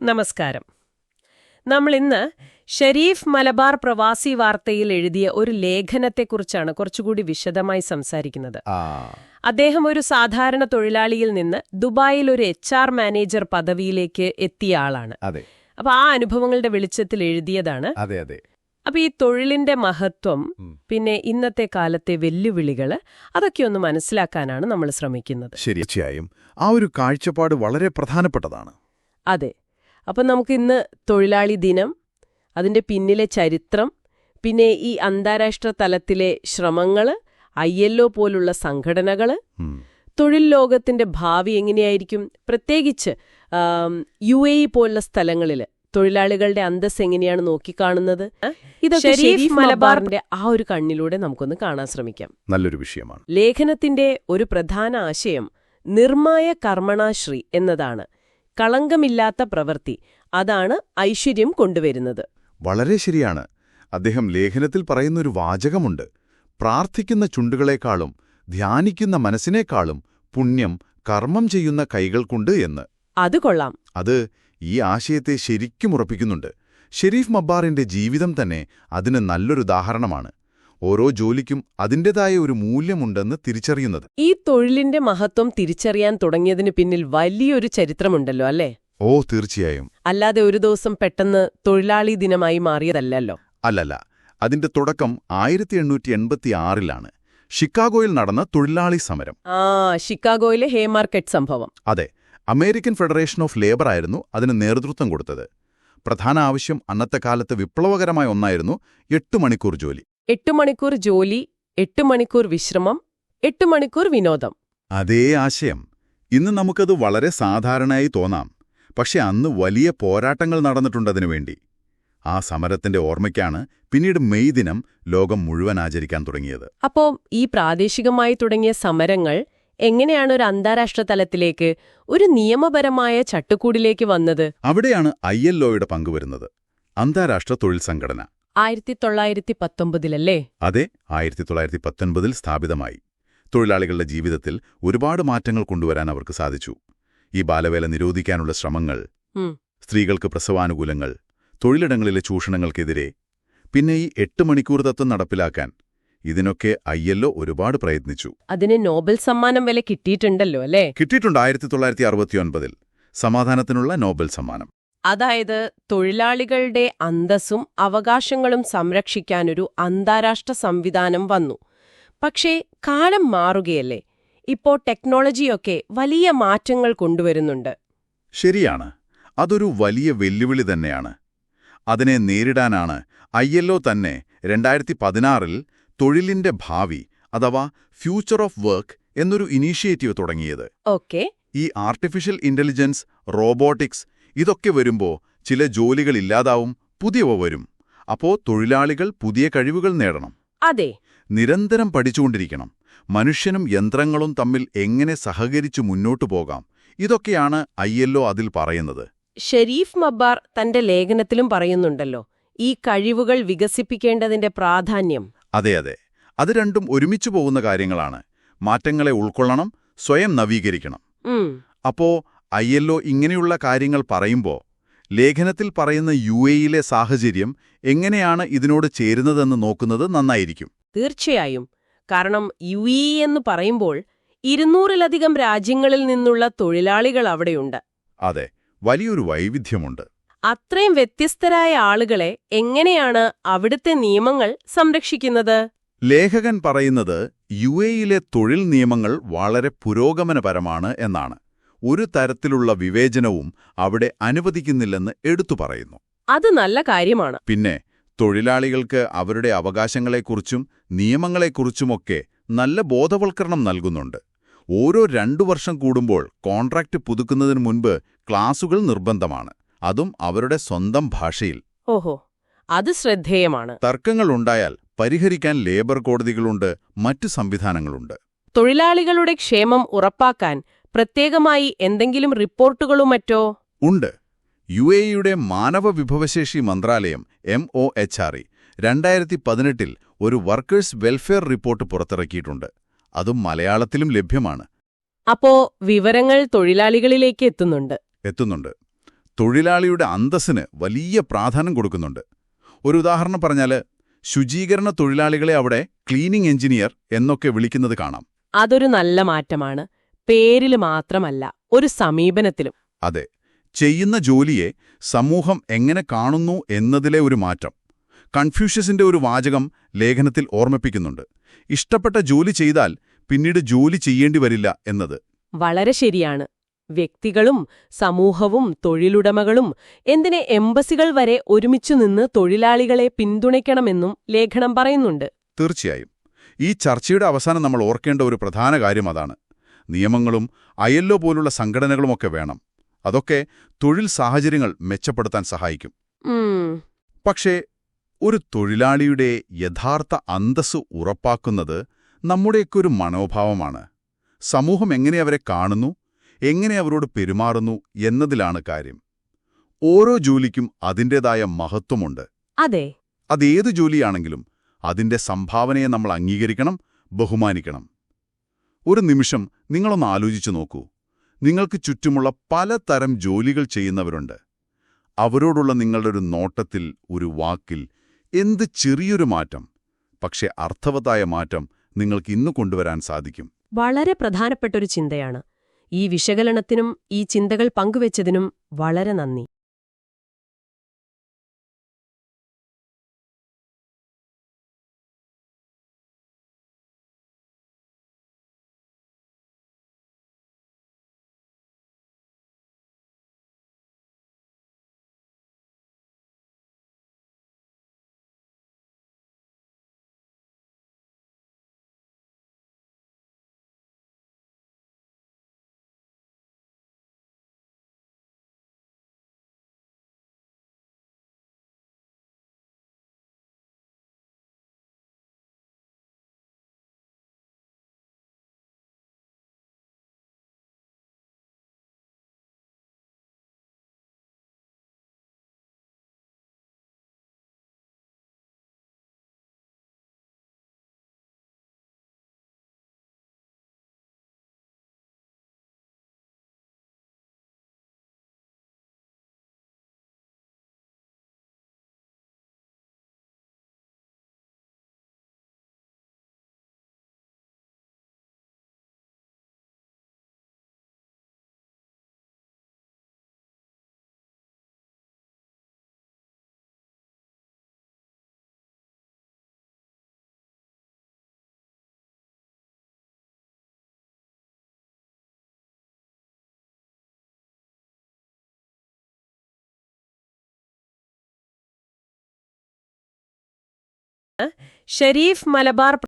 നമസ്കാരം. നമ്മൾ ഇന്ന് ഷരീഫ് മലബാർ പ്രവാസി വാർത്തയിൽ എഴുതിയ ഒരു ലേഖനത്തെക്കുറിച്ചാണ് കുറച്ചുകൂടി വിശദമായി സംസാരിക്കുന്നത്. അദ്ദേഹം ഒരു സാധാരണ തൊഴിലാളിയിൽ നിന്ന് ദുബായിൽ ഒരു HR മാനേജർ പദവിയിലേക്ക് എത്തിയ ആളാണ്. അപ്പൊ ആ അനുഭവങ്ങളുടെ വെളിച്ചത്തിൽ എഴുതിയതാണ്. അപ്പൊ ഈ തൊഴിലിന്റെ മഹത്വം, പിന്നെ ഇന്നത്തെ കാലത്തെ വെല്ലുവിളികള്, അതൊക്കെ ഒന്ന് മനസ്സിലാക്കാനാണ് നമ്മൾ ശ്രമിക്കുന്നത്. തീർച്ചയായും ആ ഒരു കാഴ്ചപ്പാട് വളരെ പ്രധാനപ്പെട്ടതാണ്. അതെ. അപ്പം നമുക്ക് ഇന്ന് തൊഴിലാളി ദിനം, അതിൻ്റെ പിന്നിലെ ചരിത്രം, പിന്നെ ഈ അന്താരാഷ്ട്ര തലത്തിലെ ശ്രമങ്ങള്, ILO പോലുള്ള സംഘടനകള്, തൊഴിൽ ലോകത്തിന്റെ ഭാവി എങ്ങനെയായിരിക്കും, പ്രത്യേകിച്ച് UAE പോലുള്ള സ്ഥലങ്ങളിൽ തൊഴിലാളികളുടെ അന്തസ് എങ്ങനെയാണ് നോക്കിക്കാണുന്നത്, ഇതൊക്കെ ഷരീഫ് മലബാറിന്റെ ആ ഒരു കണ്ണിലൂടെ നമുക്കൊന്ന് കാണാൻ ശ്രമിക്കാം. നല്ലൊരു വിഷയമാണ്. ലേഖനത്തിന്റെ ഒരു പ്രധാന ആശയം നിർമായ കർമ്മണാശ്രീ എന്നതാണ്. കളങ്കമില്ലാത്ത പ്രവൃത്തി, അതാണ് ഐശ്വര്യം കൊണ്ടുവരുന്നത്. വളരെ ശരിയാണ്. അദ്ദേഹം ലേഖനത്തിൽ പറയുന്നൊരു വാചകമുണ്ട്: പ്രാർത്ഥിക്കുന്ന ചുണ്ടുകളെക്കാളും ധ്യാനിക്കുന്ന മനസ്സിനേക്കാളും പുണ്യം കർമ്മം ചെയ്യുന്ന കൈകൾക്കുണ്ട് എന്ന്. അത് കൊള്ളാം. അത് ഈ ആശയത്തെ ശരിക്കും ഉറപ്പിക്കുന്നുണ്ട്. ഷരീഫ് മബ്ബാറിന്റെ ജീവിതം തന്നെ അതിന് നല്ലൊരു ഉദാഹരണമാണ്. ഓരോ ജോലിക്കും അതിൻ്റെതായ ഒരു മൂല്യമുണ്ടെന്ന് തിരിച്ചറിയുന്നത്. ഈ തൊഴിലിന്റെ മഹത്വം തിരിച്ചറിയാൻ തുടങ്ങിയതിന് പിന്നിൽ വലിയൊരു ചരിത്രമുണ്ടല്ലോ, അല്ലേ? ഓ, തീർച്ചയായും. അല്ലാതെ ഒരു ദിവസം പെട്ടെന്ന് തൊഴിലാളി ദിനമായി മാറിയതല്ലോ. അല്ലല്ല. അതിന്റെ തുടക്കം 1886-ലാണ്. ഷിക്കാഗോയിൽ നടന്ന തൊഴിലാളി സമരം. ഷിക്കാഗോയിലെ ഹേമാർക്കറ്റ് സംഭവം. അതെ. അമേരിക്കൻ ഫെഡറേഷൻ ഓഫ് ലേബർ ആയിരുന്നു അതിന് നേതൃത്വം കൊടുത്തത്. പ്രധാന ആവശ്യം അന്നത്തെ കാലത്ത് വിപ്ലവകരമായ ഒന്നായിരുന്നു 8 മണിക്കൂർ ജോലി. 8 മണിക്കൂർ ജോലി, 8 മണിക്കൂർ വിശ്രമം, 8 മണിക്കൂർ വിനോദം. അതേ ആശയം. ഇന്ന് നമുക്കത് വളരെ സാധാരണയായി തോന്നാം. പക്ഷെ അന്ന് വലിയ പോരാട്ടങ്ങൾ നടന്നിട്ടുണ്ടതിനു വേണ്ടി. ആ സമരത്തിന്റെ ഓർമ്മയ്ക്കാണ് പിന്നീട് മെയ് ദിനം ലോകം മുഴുവൻ ആചരിക്കാൻ തുടങ്ങിയത്. അപ്പോ ഈ പ്രാദേശികമായി തുടങ്ങിയ സമരങ്ങൾ എങ്ങനെയാണ് ഒരു അന്താരാഷ്ട്ര തലത്തിലേക്ക്, ഒരു നിയമപരമായ ചട്ടുകൂടിലേക്ക് വന്നത്? അവിടെയാണ് ILOയുടെ പങ്കുവരുന്നത്. അന്താരാഷ്ട്ര തൊഴിൽ സംഘടന. 1919-ലല്ലേ? അതെ, 1919 സ്ഥാപിതമായി. തൊഴിലാളികളുടെ ജീവിതത്തിൽ ഒരുപാട് മാറ്റങ്ങൾ കൊണ്ടുവരാൻ അവർക്ക് സാധിച്ചു. ഈ ബാലവേല നിരോധിക്കാനുള്ള ശ്രമങ്ങൾ, സ്ത്രീകൾക്ക് പ്രസവാനുകൂലങ്ങൾ, തൊഴിലിടങ്ങളിലെ ചൂഷണങ്ങൾക്കെതിരെ, പിന്നെ ഈ 8 മണിക്കൂർ തത്വം നടപ്പിലാക്കാൻ, ഇതിനൊക്കെ ILO ഒരുപാട് പ്രയത്നിച്ചു. അതിന് നോബൽ സമ്മാനം വരെ കിട്ടിയിട്ടുണ്ടല്ലോ, അല്ലേ? കിട്ടിയിട്ടുണ്ട്. 1969 സമാധാനത്തിനുള്ള നോബൽ സമ്മാനം. അതായത് തൊഴിലാളികളുടെ അന്തസ്സും അവകാശങ്ങളും സംരക്ഷിക്കാനൊരു അന്താരാഷ്ട്ര സംവിധാനം വന്നു. പക്ഷേ കാലം മാറുകയല്ലേ? ഇപ്പോ ടെക്നോളജിയൊക്കെ വലിയ മാറ്റങ്ങൾ കൊണ്ടുവരുന്നുണ്ട്. ശരിയാണ്. അതൊരു വലിയ വെല്ലുവിളി തന്നെയാണ്. അതിനെ നേരിടാനാണ് ILO തന്നെ 2016 തൊഴിലിന്റെ ഭാവി, അഥവാ ഫ്യൂച്ചർ ഓഫ് വർക്ക് എന്നൊരു ഇനീഷ്യേറ്റീവ് തുടങ്ങിയത്. ഈ ആർട്ടിഫിഷ്യൽ ഇന്റലിജൻസ്, റോബോട്ടിക്സ്, ഇതൊക്കെ വരുമ്പോ ചില ജോലികൾ ഇല്ലാതാവും, പുതിയവ വരും. അപ്പോ തൊഴിലാളികൾ പുതിയ കഴിവുകൾ നേടണം. അതെ, നിരന്തരം പഠിച്ചുകൊണ്ടിരിക്കണം. മനുഷ്യനും യന്ത്രങ്ങളും തമ്മിൽ എങ്ങനെ സഹകരിച്ചു മുന്നോട്ടു പോകാം, ഇതൊക്കെയാണ് ILO അതിൽ പറയുന്നത്. ഷരീഫ് മബ്ബാർ തന്റെ ലേഖനത്തിലും പറയുന്നുണ്ടല്ലോ ഈ കഴിവുകൾ വികസിപ്പിക്കേണ്ടതിന്റെ പ്രാധാന്യം. അതെ, അത് രണ്ടും ഒരുമിച്ചു പോകുന്ന കാര്യങ്ങളാണ്. മാറ്റങ്ങളെ ഉൾക്കൊള്ളണം, സ്വയം നവീകരിക്കണം. അപ്പോ ILO ഇങ്ങനെയുള്ള കാര്യങ്ങൾ പറയുമ്പോൾ ലേഖനത്തിൽ പറയുന്ന UAEയിലെ സാഹചര്യം എങ്ങനെയാണ് ഇതിനോട് ചേരുന്നതെന്ന് നോക്കുന്നത് നന്നായിരിക്കും. തീർച്ചയായും. കാരണം UAE എന്ന് പറയുമ്പോൾ 200-ലധികം രാജ്യങ്ങളിൽ നിന്നുള്ള തൊഴിലാളികൾ അവിടെയുണ്ട്. അതെ, വലിയൊരു വൈവിധ്യമുണ്ട്. അത്രയും വ്യത്യസ്തരായ ആളുകളെ എങ്ങനെയാണ് അവിടുത്തെ നിയമങ്ങൾ സംരക്ഷിക്കുന്നത്? ലേഖകൻ പറയുന്നത് UAEയിലെ തൊഴിൽ നിയമങ്ങൾ വളരെ പുരോഗമനപരമാണ് എന്നാണ്. ഒരു തരത്തിലുള്ള വിവേചനവും അവിടെ അനുവദിക്കുന്നില്ലെന്ന് എടുത്തു പറയുന്നു. അത് നല്ല കാര്യമാണ്. പിന്നെ തൊഴിലാളികൾക്ക് അവരുടെ അവകാശങ്ങളെക്കുറിച്ചും നിയമങ്ങളെക്കുറിച്ചുമൊക്കെ നല്ല ബോധവൽക്കരണം നൽകുന്നുണ്ട്. ഓരോ 2 വർഷം കൂടുമ്പോൾ കോൺട്രാക്റ്റ് പുതുക്കുന്നതിന് മുൻപ് ക്ലാസുകൾ നിർബന്ധമാണ്, അതും അവരുടെ സ്വന്തം ഭാഷയിൽ. ഓഹോ, അത് ശ്രദ്ധേയമാണ്. തർക്കങ്ങളുണ്ടായാൽ പരിഹരിക്കാൻ ലേബർ കോടതികളുണ്ട്, മറ്റു സംവിധാനങ്ങളുണ്ട്. തൊഴിലാളികളുടെ ക്ഷേമം ഉറപ്പാക്കാൻ പ്രത്യേകമായി എന്തെങ്കിലും റിപ്പോർട്ടുകളും മറ്റോ ഉണ്ട്. UAEയുടെ മാനവ വിഭവശേഷി മന്ത്രാലയം MOHRE 2018 ഒരു വർക്കേഴ്സ് വെൽഫെയർ റിപ്പോർട്ട് പുറത്തിറക്കിയിട്ടുണ്ട്. അതും മലയാളത്തിലും ലഭ്യമാണ്. അപ്പോ വിവരങ്ങൾ തൊഴിലാളികളിലേക്ക് എത്തുന്നുണ്ട്. തൊഴിലാളിയുടെ അന്തസ്സിന് വലിയ പ്രാധാന്യം കൊടുക്കുന്നുണ്ട്. ഒരു ഉദാഹരണം പറഞ്ഞാൽ, ശുചീകരണ തൊഴിലാളികളെ അവിടെ ക്ലീനിംഗ് എഞ്ചിനീയർ എന്നൊക്കെ വിളിക്കുന്നത് കാണാം. അതൊരു നല്ല മാറ്റമാണ്. പേരിൽ മാത്രമല്ല, ഒരു സമീപനത്തിലും. അതെ, ചെയ്യുന്ന ജോലിയെ സമൂഹം എങ്ങനെ കാണുന്നു എന്നതിലെ ഒരു മാറ്റം. കൺഫ്യൂഷ്യസിന്റെ ഒരു വാചകം ലേഖനത്തിൽ ഓർമ്മിപ്പിക്കുന്നുണ്ട്. ഇഷ്ടപ്പെട്ട ജോലി ചെയ്താൽ പിന്നീട് ജോലി ചെയ്യേണ്ടി വരില്ല എന്നത്. വളരെ ശരിയാണ്. വ്യക്തികളും സമൂഹവും തൊഴിലുടമകളും എന്തിനെ എംബസികൾ വരെ ഒരുമിച്ചു നിന്ന് തൊഴിലാളികളെ പിന്തുണയ്ക്കണമെന്നും ലേഖനം പറയുന്നുണ്ട്. തീർച്ചയായും. ഈ ചർച്ചയുടെ അവസാനം നമ്മൾ ഓർക്കേണ്ട ഒരു പ്രധാന കാര്യം അതാണ്. നിയമങ്ങളും ILO പോലുള്ള സംഘടനകളുമൊക്കെ വേണം. അതൊക്കെ തൊഴിൽ സാഹചര്യങ്ങൾ മെച്ചപ്പെടുത്താൻ സഹായിക്കും. പക്ഷേ ഒരു തൊഴിലാളിയുടെ യഥാർത്ഥ അന്തസ്സ് ഉറപ്പാക്കുന്നത് നമ്മുടെയൊക്കെ ഒരു മനോഭാവമാണ്. സമൂഹം എങ്ങനെ അവരെ കാണുന്നു, എങ്ങനെ അവരോട് പെരുമാറുന്നു എന്നതിലാണ് കാര്യം. ഓരോ ജോലിക്കും അതിൻ്റെതായ മഹത്വമുണ്ട്. അതെ, അതേതു ജോലിയാണെങ്കിലും അതിൻ്റെ സംഭാവനയെ നമ്മൾ അംഗീകരിക്കണം, ബഹുമാനിക്കണം. ഒരു നിമിഷം നിങ്ങളൊന്ന് ആലോചിച്ചു നോക്കൂ. നിങ്ങൾക്ക് ചുറ്റുമുള്ള പലതരം ജോലികൾ ചെയ്യുന്നവരുണ്ട്. അവരോടുള്ള നിങ്ങളുടെ ഒരു നോട്ടത്തിൽ, ഒരു വാക്കിൽ, എന്ത് ചെറിയൊരു മാറ്റം, പക്ഷെ അർത്ഥവത്തായ മാറ്റം നിങ്ങൾക്ക് ഇന്ന് കൊണ്ടുവരാൻ സാധിക്കും. വളരെ പ്രധാനപ്പെട്ടൊരു ചിന്തയാണ്. ഈ വിശകലനത്തിനും ഈ ചിന്തകൾ പങ്കുവച്ചതിനും വളരെ നന്ദി. ഷരീഫ് മലബാർ